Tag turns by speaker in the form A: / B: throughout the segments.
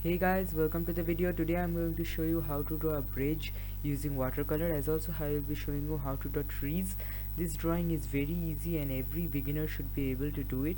A: Hey guys, welcome to the video. Today I'm going to show you how to draw a bridge using watercolor, as also I will be showing you how to draw trees. This drawing is very easy and every beginner should be able to do it.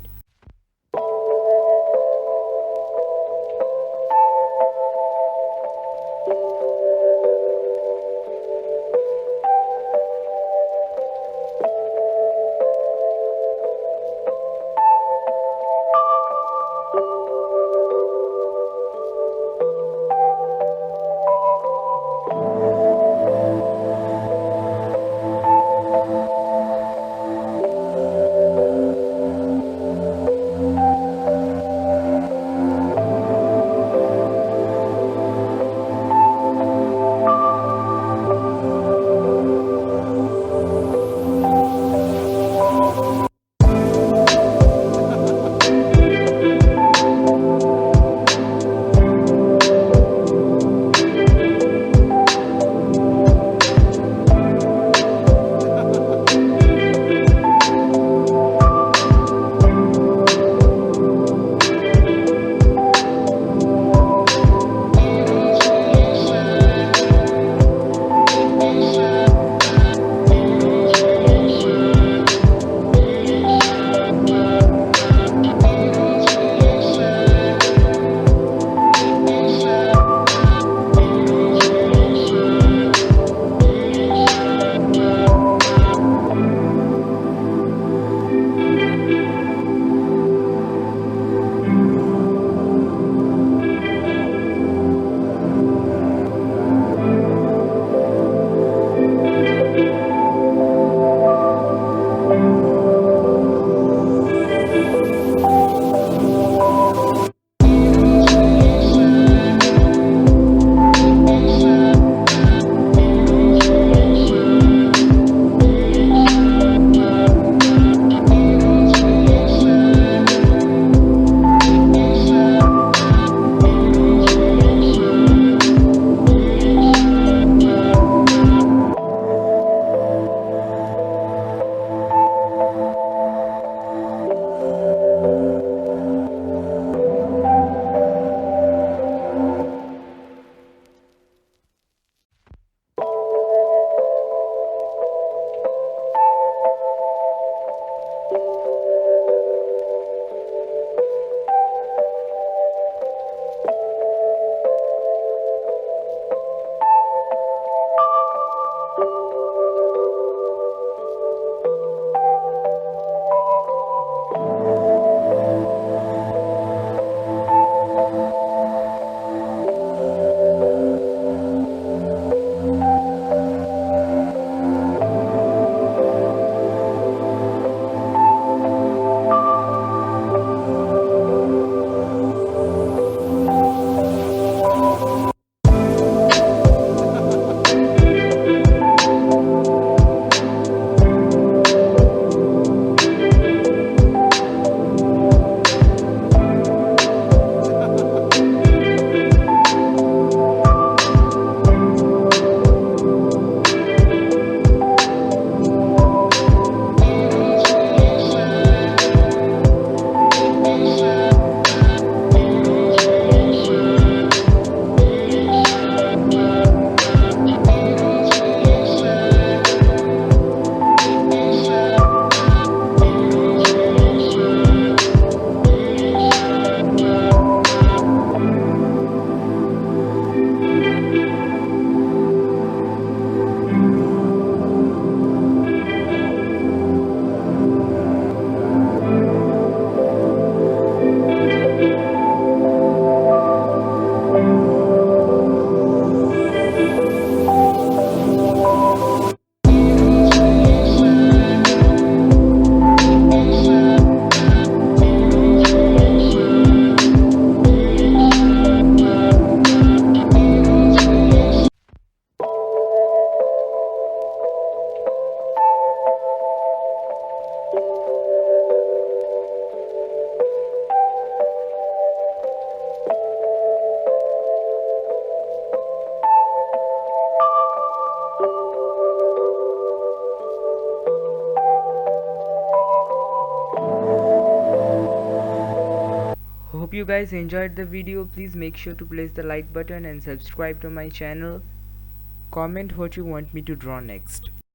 A: Hope you guys enjoyed the video. Please make sure to place the like button and subscribe to my channel. Comment what you want me to draw next.